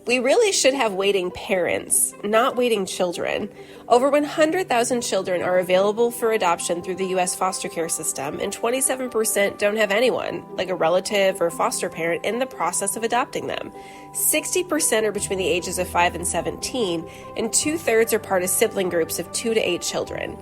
We really should have waiting parents, not waiting children. Over 100,000 children are available for adoption through the U.S. foster care system, and 27% don't have anyone, like a relative or foster parent, in the process of adopting them. 60% are between the ages of 5 and 17, and 2/3 are part of sibling groups of 2 to 8 children.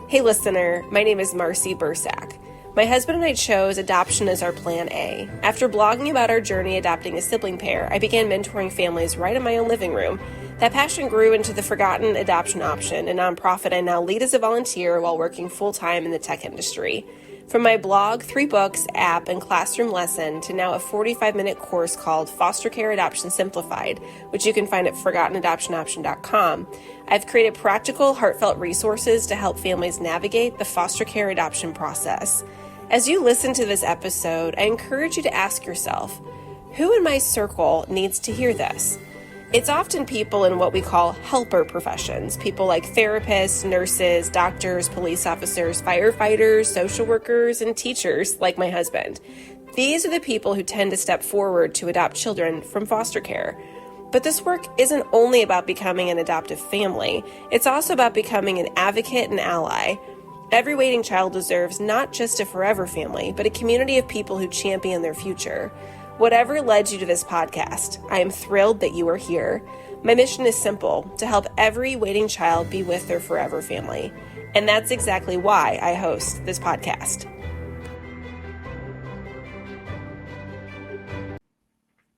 Hey listener, my name is Marcy Bursack. My husband and I chose adoption as our plan A. After blogging about our journey adopting a sibling pair, I began mentoring families right in my own living room. That passion grew into the Forgotten Adoption Option, a nonprofit I now lead as a volunteer while working full-time in the tech industry. From my blog, 3 books, app, and classroom lesson to now a 45-minute course called Foster Care Adoption Simplified, which you can find at ForgottenAdoptionOption.com, I've created practical, heartfelt resources to help families navigate the foster care adoption process. As you listen to this episode, I encourage you to ask yourself, who in my circle needs to hear this? It's often people in what we call helper professions, people like therapists, nurses, doctors, police officers, firefighters, social workers, and teachers like my husband. These are the people who tend to step forward to adopt children from foster care. But this work isn't only about becoming an adoptive family, it's also about becoming an advocate and ally. Every waiting child deserves not just a forever family, but a community of people who champion their future. Whatever led you to this podcast, I am thrilled that you are here. My mission is simple, to help every waiting child be with their forever family. And that's exactly why I host this podcast.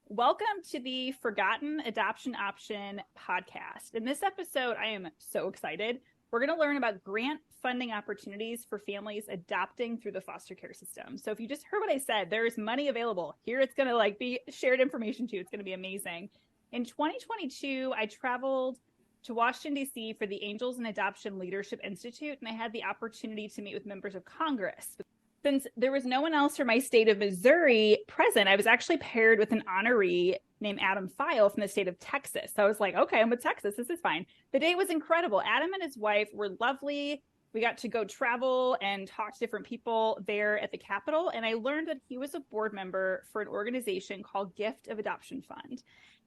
Welcome to the Forgotten Adoption Option podcast. In this episode, I am so excited. We're going to learn about grant funding opportunities for families adopting through the foster care system. So if you just heard what I said, there's money available. Here it's going to be shared information too. It's going to be amazing. In 2022, I traveled to Washington, D.C. for the Angels in Adoption Leadership Institute, and I had the opportunity to meet with members of Congress. Since there was no one else from my state of Missouri present, I was actually paired with an honoree named Adam File from the state of Texas. So I was like, okay, I'm with Texas. This is fine. The day was incredible. Adam and his wife were lovely. We got to go travel and talk to different people there at the Capitol. And I learned that he was a board member for an organization called Gift of Adoption Fund.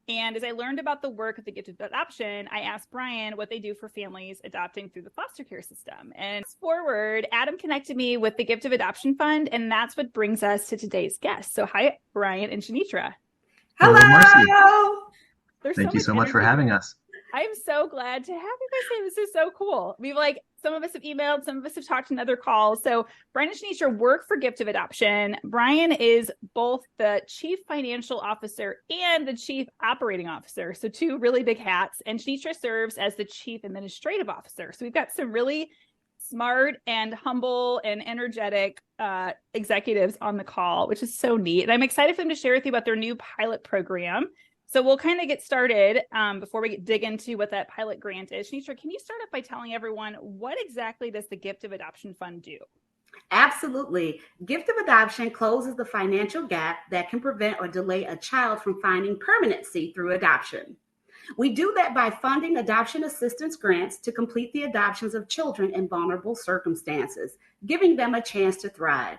And as I learned about the work of the Gift of Adoption, I asked Brian what they do for families adopting through the foster care system. And forward, Adam connected me with the Gift of Adoption Fund, and that's what brings us to today's guest. So hi, Brian and Shaneetra. Hello, Marcy. Thank you so much for having us. I'm so glad to have you guys here. This is so cool. Some of us have emailed, some of us have talked in other calls. So Brian and Shaneetra work for Gift of Adoption. Brian is both the chief financial officer and the chief operating officer. So 2 really big hats. And Shaneetra serves as the chief administrative officer. So we've got some really smart and humble and energetic executives on the call, which is so neat. And I'm excited for them to share with you about their new pilot program. So we'll kind of get started before we dig into what that pilot grant is. Shaneetra, can you start off by telling everyone what exactly does the Gift of Adoption Fund do? Absolutely. Gift of Adoption closes the financial gap that can prevent or delay a child from finding permanency through adoption. We do that by funding adoption assistance grants to complete the adoptions of children in vulnerable circumstances, giving them a chance to thrive.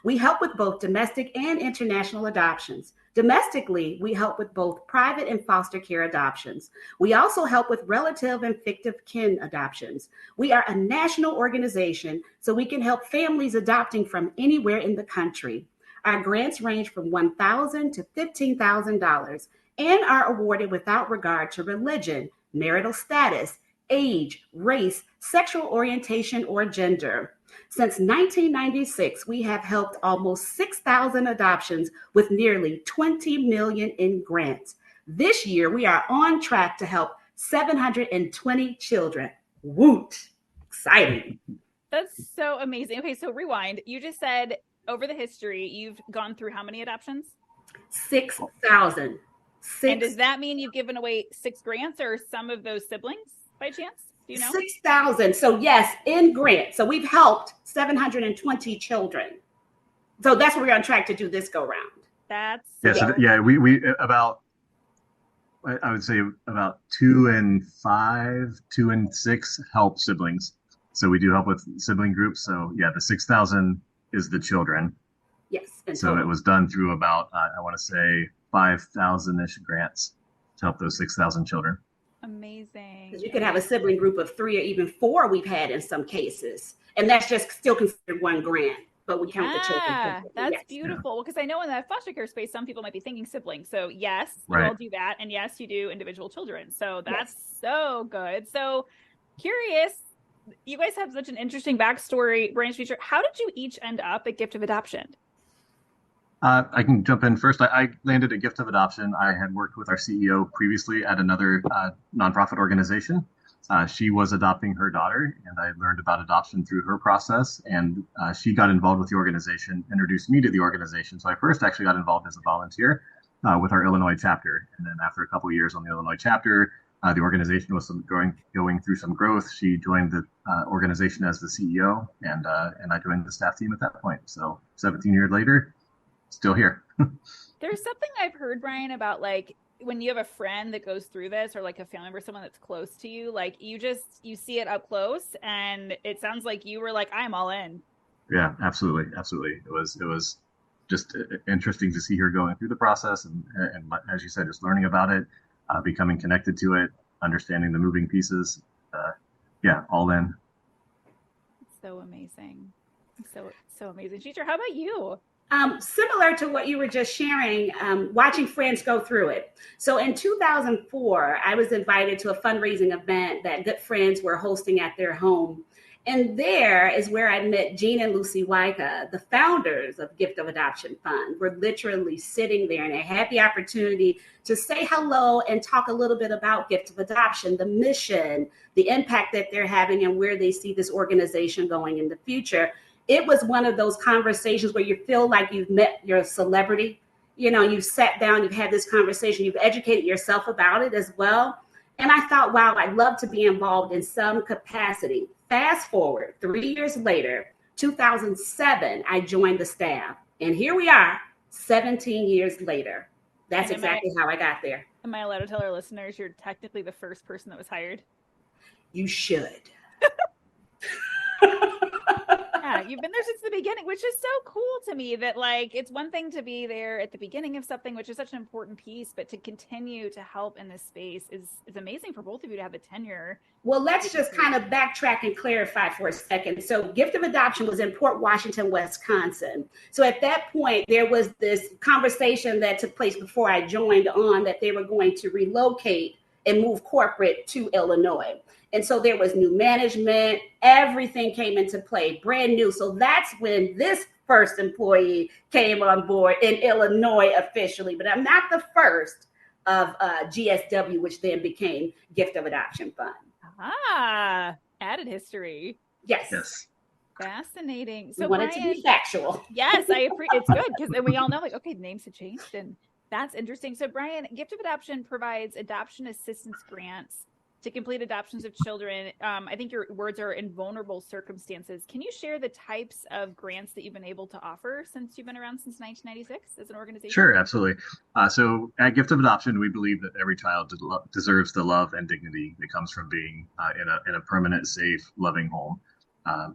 We help with both domestic and international adoptions. Domestically, we help with both private and foster care adoptions. We also help with relative and fictive kin adoptions. We are a national organization, so we can help families adopting from anywhere in the country. Our grants range from $1,000 to $15,000 and are awarded without regard to religion, marital status, age, race, sexual orientation, or gender. Since 1996, we have helped almost 6,000 adoptions with nearly $20 million in grants. This year, we are on track to help 720 children. Woot! Exciting. That's so amazing. Okay, so rewind. You just said over the history, you've gone through how many adoptions? 6,000. And does that mean you've given away 6 grants, or some of those siblings by chance? Do you know? 6,000. So yes, in grant. So we've helped 720 children. So that's what we're on track to do this go round. We about, I would say about 2 and 5, 2 and 6 help siblings. So we do help with sibling groups. So yeah, the 6,000 is the children. Yes. So it was done through about, I want to say 5,000-ish grants. help those 6,000 children. Amazing. Because you could have a sibling group of 3 or even 4 we've had in some cases. And that's just still considered one grant, but we count the children. Yeah, that's Yes. beautiful. Well, because I know in the foster care space, some people might be thinking siblings. So yes, you Right. all do that. And yes, you do individual children. So that's Yes. so good. So curious, you guys have such an interesting backstory, Brian, Shaneetra. How did you each end up at Gift of Adoption? I can jump in first. I landed at Gift of Adoption. I had worked with our CEO previously at another nonprofit organization. She was adopting her daughter, and I learned about adoption through her process. And she got involved with the organization, introduced me to the organization. So I first actually got involved as a volunteer with our Illinois chapter. And then after a couple of years on the Illinois chapter, the organization was going through some growth. She joined the organization as the CEO, and I joined the staff team at that point. So 17 years later, still here. There's something I've heard, Brian, about like when you have a friend that goes through this, or like a family member, someone that's close to you, like you see it up close, and it sounds like you were like, I'm all in. Yeah, absolutely. It was just interesting to see her going through the process, and as you said, just learning about it, becoming connected to it, understanding the moving pieces. Yeah, all in. It's so amazing. So amazing. Shaneetra, how about you? Similar to what you were just sharing, watching friends go through it. So in 2004, I was invited to a fundraising event that good friends were hosting at their home. And there is where I met Gene and Lucy Wyka, the founders of Gift of Adoption Fund. We're literally sitting there, and I had the opportunity to say hello and talk a little bit about Gift of Adoption, the mission, the impact that they're having, and where they see this organization going in the future. It was one of those conversations where you feel like you've met your celebrity. You know, you've sat down, you've had this conversation, you've educated yourself about it as well. And I thought, wow, I'd love to be involved in some capacity. Fast forward 3 years later, 2007, I joined the staff. And here we are, 17 years later. That's exactly how I got there. Am I allowed to tell our listeners you're technically the first person that was hired? You should. Yeah, you've been there since the beginning, which is so cool to me that like it's one thing to be there at the beginning of something, which is such an important piece, but to continue to help in this space is amazing for both of you to have the tenure. Well, let's just kind of backtrack and clarify for a second. So Gift of Adoption was in Port Washington, Wisconsin. So at that point, there was this conversation that took place before I joined on that they were going to relocate and move corporate to Illinois. And so there was new management, everything came into play, brand new. So that's when this first employee came on board in Illinois officially, but I'm not the first of GSW, which then became Gift of Adoption Fund. Ah, added history. Yes. Fascinating. So we wanted to be factual. Yes, I appreciate it's good because then we all know like, okay, the names have changed and that's interesting. So Brian, Gift of Adoption provides adoption assistance grants to complete adoptions of children. I think your words are in vulnerable circumstances. Can you share the types of grants that you've been able to offer since you've been around since 1996 as an organization? Sure, absolutely. So at Gift of Adoption, we believe that every child deserves the love and dignity that comes from being in a permanent, safe, loving home.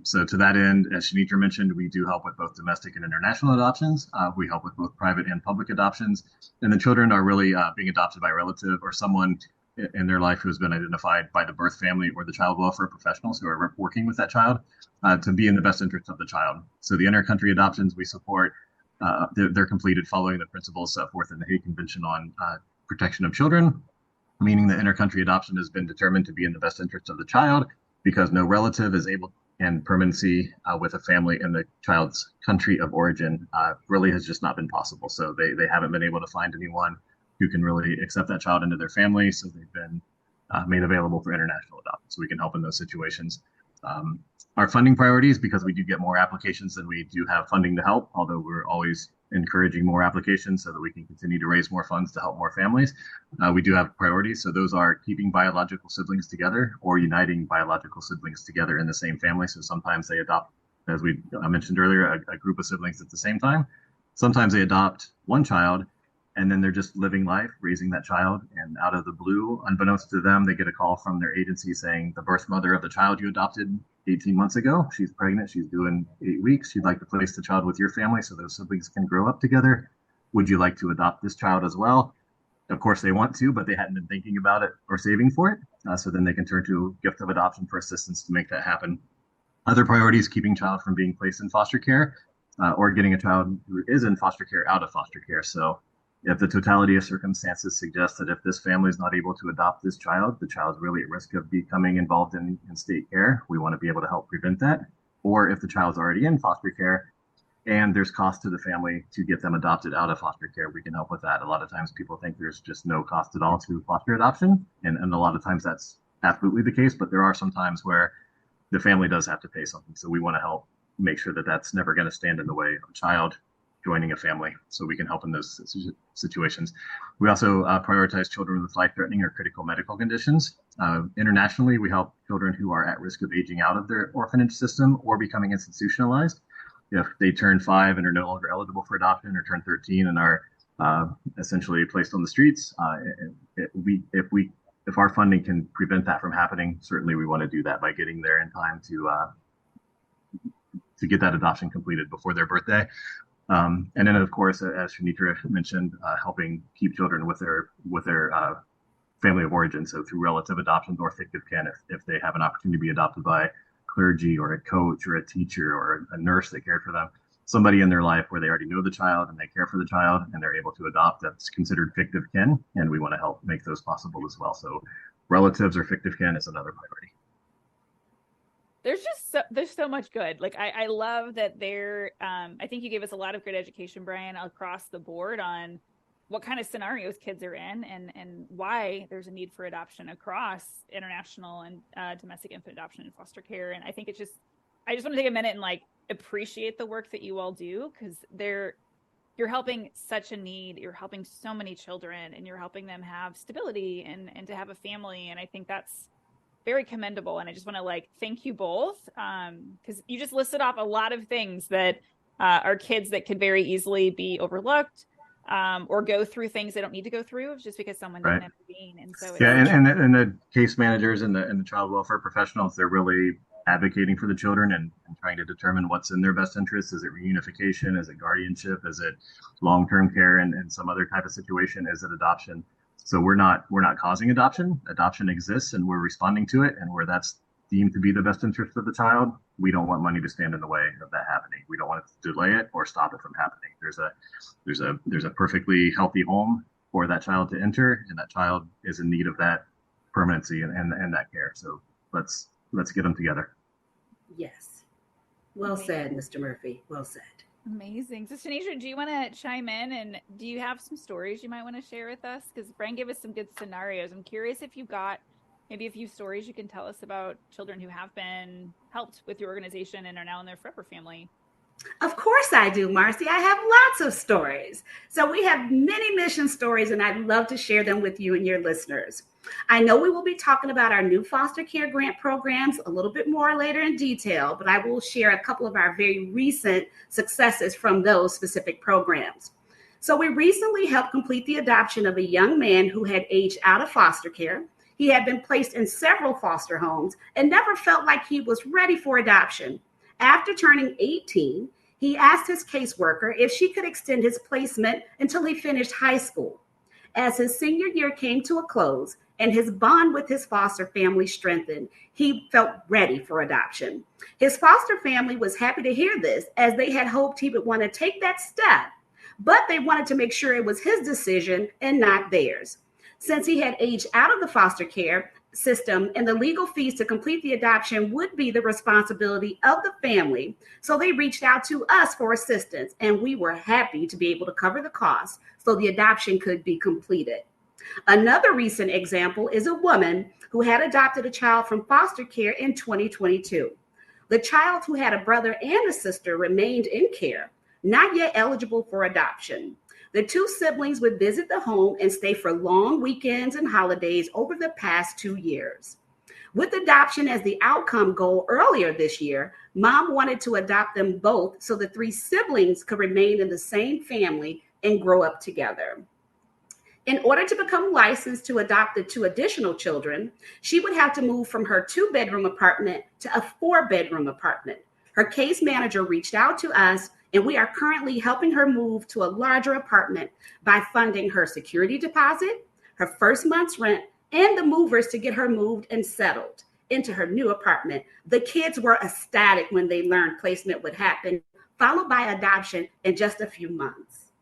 So to that end, as Shaneetra mentioned, we do help with both domestic and international adoptions. We help with both private and public adoptions. And the children are really being adopted by a relative or someone in their life who has been identified by the birth family or the child welfare professionals who are working with that child to be in the best interest of the child. So the inter-country adoptions we support, they're completed following the principles set forth in the Hague Convention on Protection of Children, meaning the inter-country adoption has been determined to be in the best interest of the child because no relative is able and permanency with a family in the child's country of origin really has just not been possible. So they haven't been able to find anyone who can really accept that child into their family. So they've been made available for international adoption. So we can help in those situations. Our funding priorities, because we do get more applications than we do have funding to help, although we're always encouraging more applications so that we can continue to raise more funds to help more families. We do have priorities. So those are keeping biological siblings together or uniting biological siblings together in the same family. So sometimes they adopt, as we mentioned earlier, a group of siblings at the same time. Sometimes they adopt one child and then they're just living life, raising that child. And out of the blue, unbeknownst to them, they get a call from their agency saying the birth mother of the child you adopted 18 months ago, she's pregnant, she's due in 8 weeks. She'd like to place the child with your family so those siblings can grow up together. Would you like to adopt this child as well? of course they want to, but they hadn't been thinking about it or saving for it. So then they can turn to gift of adoption for assistance to make that happen. Other priorities: keeping child from being placed in foster care, or getting a child who is in foster care out of foster care. So if the totality of circumstances suggest that if this family is not able to adopt this child, the child's really at risk of becoming involved in state care, we want to be able to help prevent that. Or if the child's already in foster care and there's cost to the family to get them adopted out of foster care, we can help with that. A lot of times people think there's just no cost at all to foster adoption, and a lot of times that's absolutely the case, but there are some times where the family does have to pay something. So we want to help make sure that that's never going to stand in the way of a child joining a family, so we can help in those situations. We also prioritize children with life-threatening or critical medical conditions. Internationally, we help children who are at risk of aging out of their orphanage system or becoming institutionalized. If they turn 5 and are no longer eligible for adoption, or turn 13 and are essentially placed on the streets, if our funding can prevent that from happening, certainly we want to do that by getting there in time to get that adoption completed before their birthday. And then, of course, as Shaneetra mentioned, helping keep children with their family of origin, so through relative adoptions or fictive kin, if they have an opportunity to be adopted by clergy or a coach or a teacher or a nurse that cared for them, somebody in their life where they already know the child and they care for the child and they're able to adopt, that's considered fictive kin, and we want to help make those possible as well. So relatives or fictive kin is another priority. There's so much good. Like I love that I think you gave us a lot of good education, Brian, across the board on what kind of scenarios kids are in and why there's a need for adoption across international and domestic infant adoption and foster care. And I think I just want to take a minute and like appreciate the work that you all do, because you're helping such a need. You're helping so many children, and you're helping them have stability and to have a family. And I think that's very commendable. And I just want to like thank you both, because you just listed off a lot of things that are kids that could very easily be overlooked, or go through things they don't need to go through just because someone didn't intervene. And so and the case managers and the child welfare professionals, they're really advocating for the children and trying to determine what's in their best interest. Is it reunification? Is it guardianship? Is it long-term care and some other type of situation? Is it adoption? So we're not causing adoption. Adoption exists, and we're responding to it. And where that's deemed to be the best interest of the child, we don't want money to stand in the way of that happening. We don't want to delay it or stop it from happening. There's a perfectly healthy home for that child to enter, and that child is in need of that permanency and that care. So let's get them together. Yes. Well said, Mr. Murphy. Well said. Amazing. So Shaneetra, do you want to chime in, and do you have some stories you might want to share with us? Because Brian gave us some good scenarios. I'm curious if you got maybe a few stories you can tell us about children who have been helped with your organization and are now in their forever family. Of course I do, Marcy. I have lots of stories. So we have many mission stories, and I'd love to share them with you and your listeners. I know we will be talking about our new foster care grant programs a little bit more later in detail, but I will share a couple of our very recent successes from those specific programs. So we recently helped complete the adoption of a young man who had aged out of foster care. He had been placed in several foster homes and never felt like he was ready for adoption. After turning 18, he asked his caseworker if she could extend his placement until he finished high school. As his senior year came to a close and his bond with his foster family strengthened, he felt ready for adoption. His foster family was happy to hear this, as they had hoped he would want to take that step, but they wanted to make sure it was his decision and not theirs. Since he had aged out of the foster care system and the legal fees to complete the adoption would be the responsibility of the family, so they reached out to us for assistance, and we were happy to be able to cover the cost so the adoption could be completed. Another recent example is a woman who had adopted a child from foster care in 2022. The child, who had a brother and a sister, remained in care, not yet eligible for adoption. The two siblings would visit the home and stay for long weekends and holidays over the past 2 years. With adoption as the outcome goal earlier this year, Mom wanted to adopt them both so the three siblings could remain in the same family and grow up together. In order to become licensed to adopt the two additional children, she would have to move from her 2-bedroom apartment to a 4-bedroom apartment. Her case manager reached out to us, And we are currently helping her move to a larger apartment by funding her security deposit, her first month's rent, and the movers to get her moved and settled into her new apartment. The kids were ecstatic when they learned placement would happen, followed by adoption in just a few months.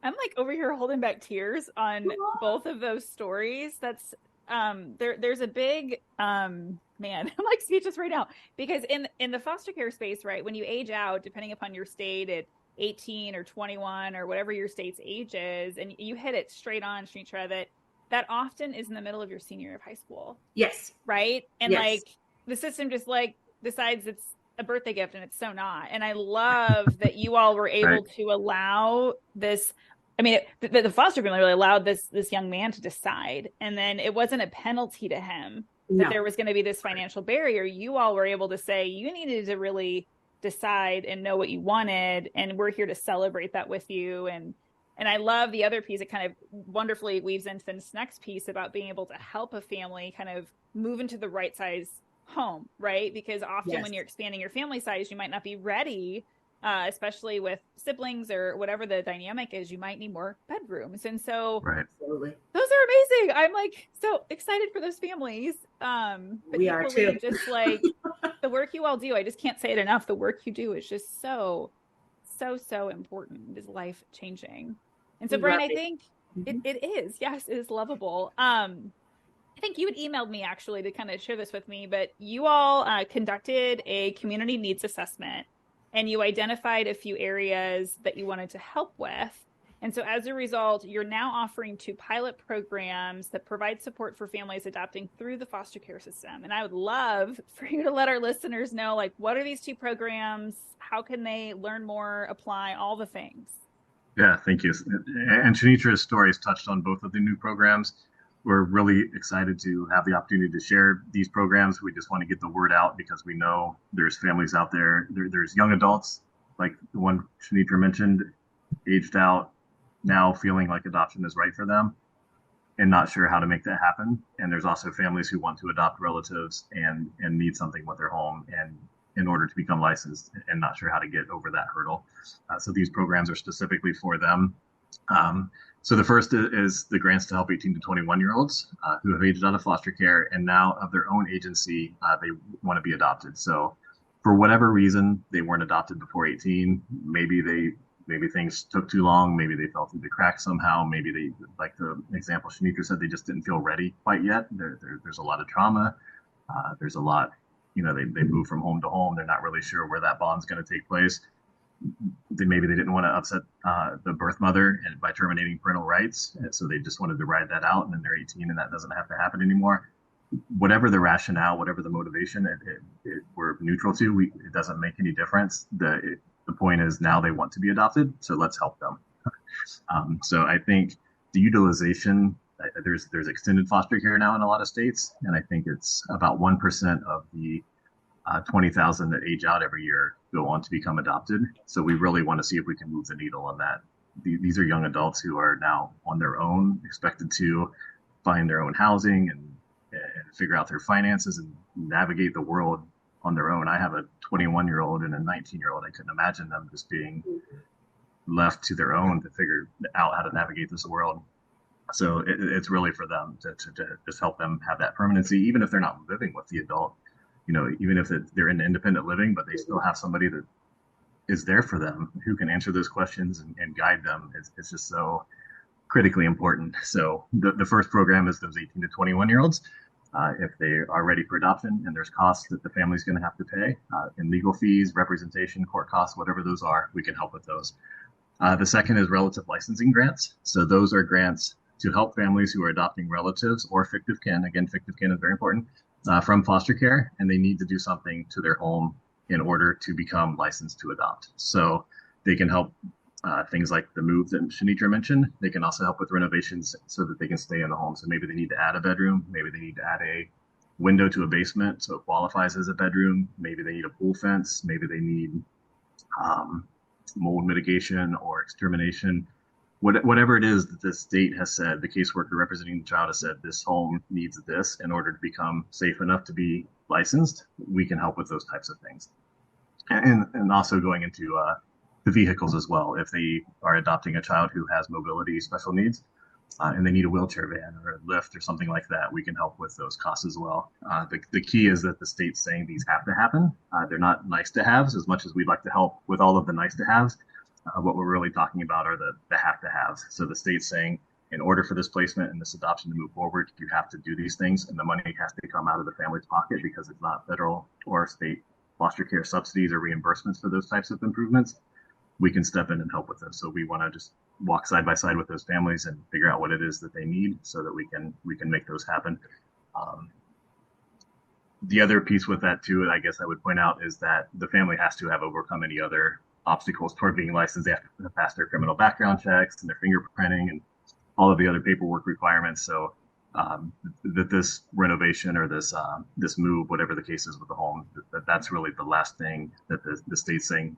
I'm like over here holding back tears on both of those stories. That's there's a big man, I'm like speechless right now, because in the foster care space, right, when you age out, depending upon your state at 18 or 21 or whatever your state's age is, and you hit it straight on, Shaneetra, that often is in the middle of your senior year of high school. Yes. Right. And yes. like the system just like decides it's a birthday gift, and it's so not. And I love that you all were able to allow this. I mean, the foster family really allowed this young man to decide, and then it wasn't a penalty to him that there was going to be this financial barrier. You all were able to say you needed to really decide and know what you wanted, and we're here to celebrate that with you. And I love the other piece. It kind of wonderfully weaves into this next piece about being able to help a family kind of move into the right size home, right? Because often when you're expanding your family size, you might not be ready, especially with siblings or whatever the dynamic is. You might need more bedrooms. And so Absolutely. Those are amazing. I'm like so excited for those families. But we are too. Just like the work you all do, I just can't say it enough. The work you do is just so important. It is life changing. And so, Brian, I think it is. Yes, it is lovable. I think you had emailed me actually to kind of share this with me, but you all conducted a community needs assessment, and you identified a few areas that you wanted to help with. And so as a result, you're now offering 2 pilot programs that provide support for families adopting through the foster care system. And I would love for you to let our listeners know, like, what are these 2 programs? How can they learn more, apply, all the things? Yeah, thank you. And Shaneetra's story has touched on both of the new programs. We're really excited to have the opportunity to share these programs. We just want to get the word out because we know there's families out there. There's young adults, like the one Shaneetra mentioned, aged out, now feeling like adoption is right for them and not sure how to make that happen. And there's also families who want to adopt relatives and need something with their home and in order to become licensed and not sure how to get over that hurdle. So these programs are specifically for them. So the first is the grants to help 18 to 21-year-olds who have aged out of foster care and now of their own agency, they want to be adopted. So for whatever reason, they weren't adopted before 18. Maybe things took too long. Maybe they fell through the cracks somehow. Maybe they, like the example Shaneetra said, they just didn't feel ready quite yet. There's a lot of trauma. There's a lot, they move from home to home. They're not really sure where that bond's going to take place. Maybe they didn't want to upset the birth mother by terminating parental rights. So they just wanted to ride that out, and then they're 18 and that doesn't have to happen anymore. Whatever the rationale, whatever the motivation, we're neutral to. It doesn't make any difference. The point is now they want to be adopted, so let's help them. So I think the utilization, there's extended foster care now in a lot of states, and I think it's about 1% of the 20,000 that age out every year go on to become adopted. So we really want to see if we can move the needle on that. These are young adults who are now on their own, expected to find their own housing and figure out their finances and navigate the world on their own. I have a 21-year-old and a 19-year-old. I couldn't imagine them just being left to their own to figure out how to navigate this world. So it's really for them to just help them have that permanency, even if they're not living with the adult. Even if they're in independent living, but they still have somebody that is there for them who can answer those questions and guide them. It's just so critically important. So the first program is those 18 to 21-year-olds. If they are ready for adoption and there's costs that the family's going to have to pay in legal fees, representation, court costs, whatever those are, we can help with those. The second is relative licensing grants. So those are grants to help families who are adopting relatives or fictive kin. Again, fictive kin is very important. From foster care, and they need to do something to their home in order to become licensed to adopt. So they can help things like the move that Shaneetra mentioned. They can also help with renovations so that they can stay in the home. So maybe they need to add a bedroom. Maybe they need to add a window to a basement so it qualifies as a bedroom. Maybe they need a pool fence. Maybe they need mold mitigation or extermination. Whatever it is that the state has said, the caseworker representing the child has said, this home needs this in order to become safe enough to be licensed, we can help with those types of things. and also going into the vehicles as well. If they are adopting a child who has mobility special needs, and they need a wheelchair van or a lift or something like that, we can help with those costs as well. The key is that the state's saying these have to happen. They're not nice to haves as much as we'd like to help with all of the nice to haves. What we're really talking about are the have to haves. So the state's saying, in order for this placement and this adoption to move forward, you have to do these things, and the money has to come out of the family's pocket because it's not federal or state foster care subsidies or reimbursements for those types of improvements. We can step in and help with this. So we want to just walk side by side with those families and figure out what it is that they need so that we can make those happen. The other piece with that too, I guess I would point out, is that the family has to have overcome any other obstacles toward being licensed. They have to pass their criminal background checks and their fingerprinting and all of the other paperwork requirements. So that this renovation or this move, whatever the case is with the home, that's really the last thing that the state's saying.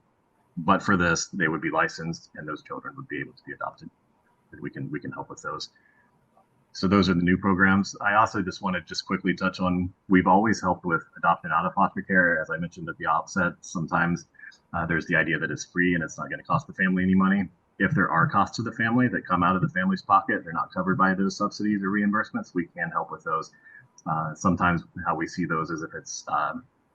But for this, they would be licensed, and those children would be able to be adopted. We can help with those. So those are the new programs. I also just want to just quickly touch on, we've always helped with adoption out of foster care. As I mentioned at the outset, sometimes there's the idea that it's free and it's not going to cost the family any money. If there are costs to the family that come out of the family's pocket, they're not covered by those subsidies or reimbursements, we can help with those. Sometimes how we see those is if it's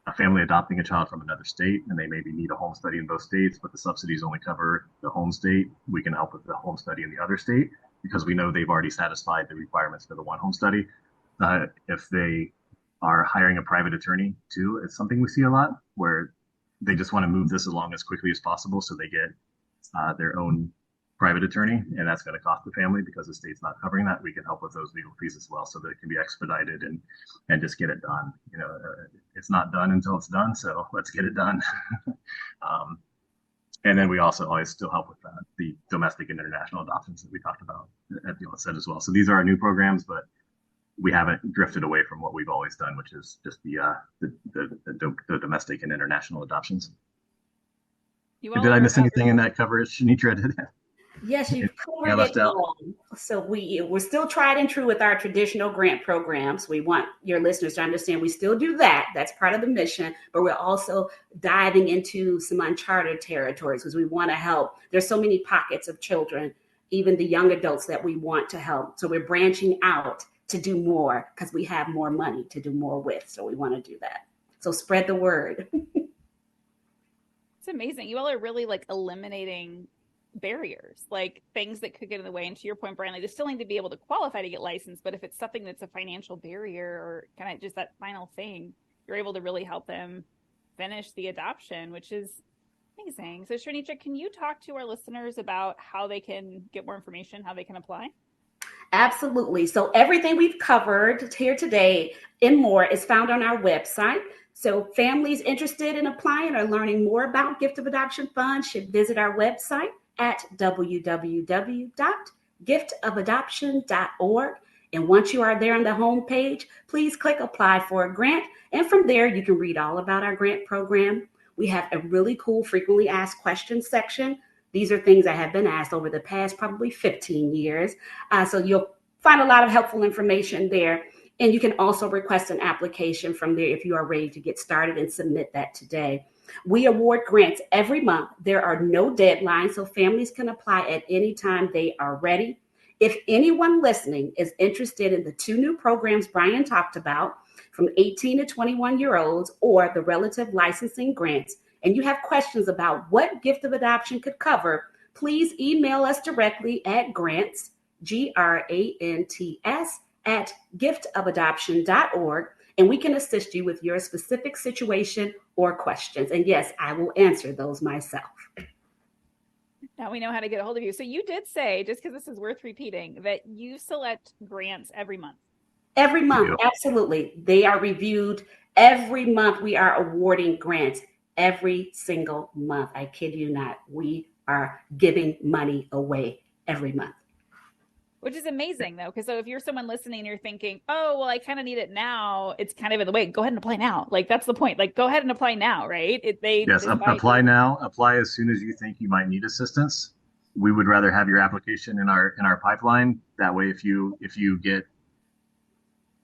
a family adopting a child from another state and they maybe need a home study in both states, but the subsidies only cover the home state, we can help with the home study in the other state because we know they've already satisfied the requirements for the one home study. If they are hiring a private attorney too, it's something we see a lot where they just want to move this along as quickly as possible. So they get their own private attorney, and that's going to cost the family because the state's not covering that. We can help with those legal fees as well so that it can be expedited and just get it done. It's not done until it's done, so let's get it done. And then we also always still help with the domestic and international adoptions that we talked about at the outset as well. So these are our new programs, but we haven't drifted away from what we've always done, which is just the domestic and international adoptions. Did I miss anything in that coverage? Shaneetra, did it? Yes, you've covered it all. So we're still tried and true with our traditional grant programs. We want your listeners to understand we still do that. That's part of the mission, but we're also diving into some uncharted territories because we want to help. There's so many pockets of children, even the young adults that we want to help. So we're branching out to do more because we have more money to do more with. So we want to do that. So spread the word. It's amazing. You all are really eliminating barriers, things that could get in the way. And to your point, Brian, they still need to be able to qualify to get licensed. But if it's something that's a financial barrier or kind of just that final thing, you're able to really help them finish the adoption, which is amazing. So Shaneetra, can you talk to our listeners about how they can get more information, how they can apply? Absolutely. So everything we've covered here today and more is found on our website. So families interested in applying or learning more about Gift of Adoption Fund should visit our website at www.giftofadoption.org. And once you are there on the home page, please click apply for a grant. And from there, you can read all about our grant program. We have a really cool frequently asked questions section. These are things that have been asked over the past probably 15 years. So you'll find a lot of helpful information there. And you can also request an application from there if you are ready to get started and submit that today. We award grants every month. There are no deadlines, so families can apply at any time they are ready. If anyone listening is interested in the two new programs Brian talked about, from 18 to 21-year-olds or the relative licensing grants, and you have questions about what Gift of Adoption could cover, please email us directly at grants, grants, at giftofadoption.org, and we can assist you with your specific situation or questions. And yes, I will answer those myself. Now we know how to get a hold of you. So you did say, just because this is worth repeating, that you select grants every month. Every month, absolutely. They are reviewed every month. We are awarding grants every single month. I kid you not. We are giving money away every month. Which is amazing, though, because so if you're someone listening and you're thinking, oh, well, I kind of need it now, it's kind of in the way. Go ahead and apply now. That's the point. Go ahead and apply now, right? Yes, apply now. Apply as soon as you think you might need assistance. We would rather have your application in our pipeline. That way, if you get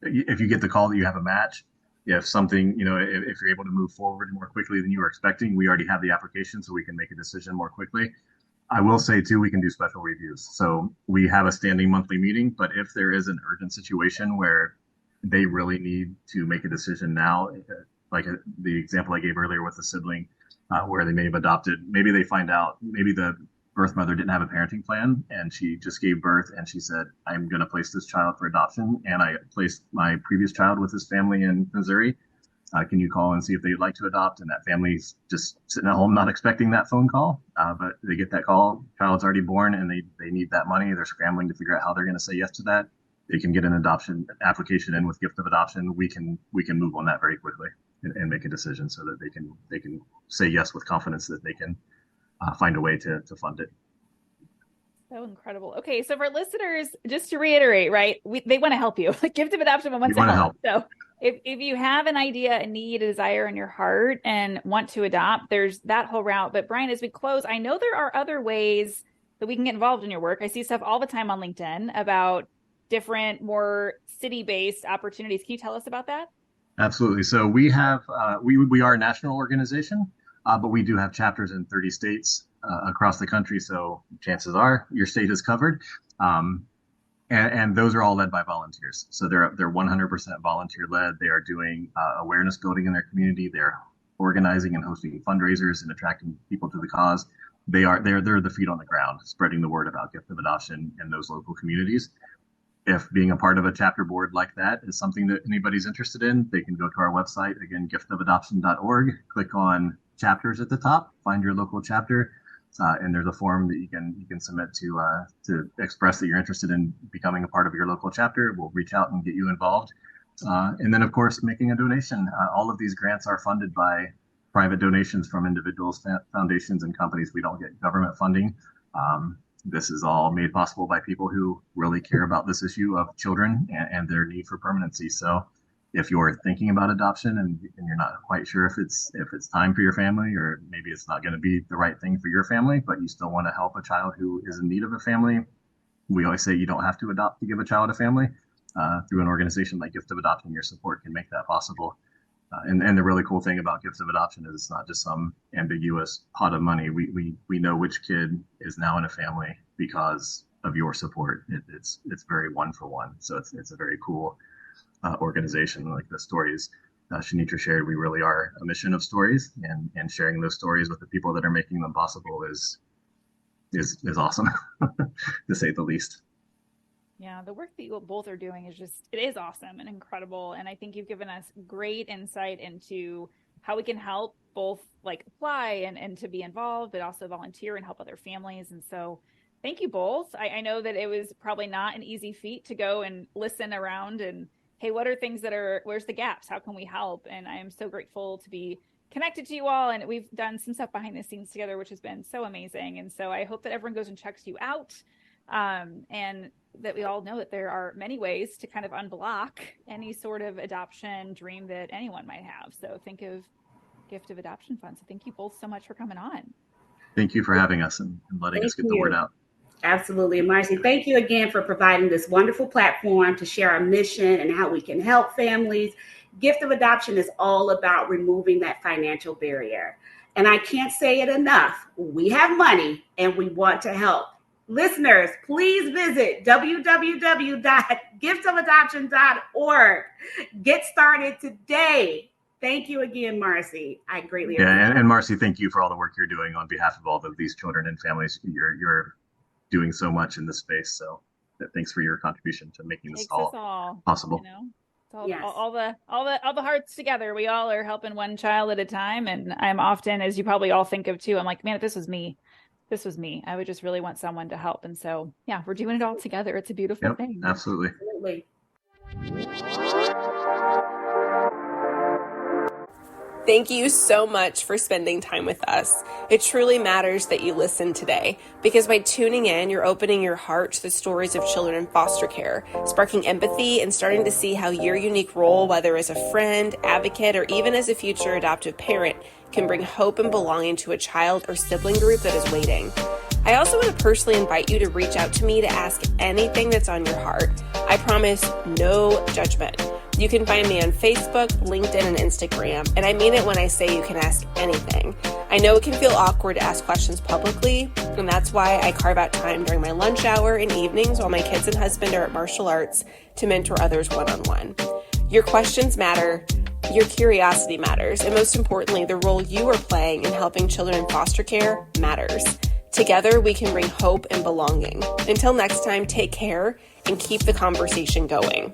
the call that you have a match, if something, if you're able to move forward more quickly than you were expecting, we already have the application, so we can make a decision more quickly. I will say too, we can do special reviews. So we have a standing monthly meeting, but if there is an urgent situation where they really need to make a decision now, like the example I gave earlier with the sibling, where they may have adopted, maybe they find out, maybe the birth mother didn't have a parenting plan and she just gave birth and she said, I'm going to place this child for adoption. And I placed my previous child with his family in Missouri. Can you call and see if they'd like to adopt? And that family's just sitting at home, not expecting that phone call. But they get that call, child's already born and they need that money. They're scrambling to figure out how they're going to say yes to that. They can get an adoption application in with gift of adoption. We can move on that very quickly and make a decision so that they can say yes with confidence that they can find a way to fund it. So incredible. Okay, so for listeners, just to reiterate, right, they want to help you. Gift of Adoption wants to help. So if you have an idea, a need, a desire in your heart and want to adopt, there's that whole route. But Brian, as we close, I know there are other ways that we can get involved in your work. I see stuff all the time on LinkedIn about different, more city-based opportunities. Can you tell us about that? Absolutely. So we have, we are a national organization, but we do have chapters in 30 states across the country. So chances are your state is covered. And those are all led by volunteers. So they're 100% volunteer led. They are doing awareness building in their community. They're organizing and hosting fundraisers and attracting people to the cause. They're the feet on the ground, spreading the word about gift of adoption in those local communities. If being a part of a chapter board like that is something that anybody's interested in, they can go to our website, again, giftofadoption.org, click on chapters at the top, find your local chapter, and there's a form that you can submit to express that you're interested in becoming a part of your local chapter. We'll reach out and get you involved. And then, of course, making a donation. All of these grants are funded by private donations from individuals, foundations, and companies. We don't get government funding. This is all made possible by people who really care about this issue of children and their need for permanency. So if you're thinking about adoption and you're not quite sure if it's time for your family, or maybe it's not going to be the right thing for your family, but you still want to help a child who is in need of a family, we always say you don't have to adopt to give a child a family. Through an organization like Gift of Adoption, your support can make that possible. And the really cool thing about Gifts of Adoption is it's not just some ambiguous pot of money. We know which kid is now in a family because of your support. It's very one for one. So it's a very cool organization. Like the stories Shaneetra shared, we really are a mission of stories, and sharing those stories with the people that are making them possible is awesome, to say the least. Yeah, the work that you both are doing it is awesome and incredible. And I think you've given us great insight into how we can help both apply and to be involved, but also volunteer and help other families. And so thank you both. I know that it was probably not an easy feat to go and listen around and, hey, what are things where's the gaps? How can we help? And I am so grateful to be connected to you all. And we've done some stuff behind the scenes together, which has been so amazing. And so I hope that everyone goes and checks you out. And that we all know that there are many ways to kind of unblock any sort of adoption dream that anyone might have. So think of Gift of Adoption Fund. So thank you both so much for coming on. Thank you for having us and letting us get the word out. Absolutely. And Marcy, thank you again for providing this wonderful platform to share our mission and how we can help families. Gift of Adoption is all about removing that financial barrier. And I can't say it enough. We have money and we want to help. Listeners, please visit www.giftofadoption.org. Get started today. Thank you again, Marcy. I greatly appreciate it. And Marcy, thank you for all the work you're doing on behalf of all of these children and families. You're doing so much in this space. So thanks for your contribution to making this all possible. You know? All the hearts together. We all are helping one child at a time. And I'm often, as you probably all think of too, I'm like, man, if this was me, I would just really want someone to help. And so, yeah, we're doing it all together. It's a beautiful thing. Absolutely. Thank you so much for spending time with us. It truly matters that you listen today, because by tuning in, you're opening your heart to the stories of children in foster care, sparking empathy and starting to see how your unique role, whether as a friend, advocate, or even as a future adoptive parent, can bring hope and belonging to a child or sibling group that is waiting. I also want to personally invite you to reach out to me to ask anything that's on your heart. I promise no judgment. You can find me on Facebook, LinkedIn, and Instagram, and I mean it when I say you can ask anything. I know it can feel awkward to ask questions publicly, and that's why I carve out time during my lunch hour and evenings while my kids and husband are at martial arts to mentor others one-on-one. Your questions matter, your curiosity matters, and most importantly, the role you are playing in helping children in foster care matters. Together, we can bring hope and belonging. Until next time, take care and keep the conversation going.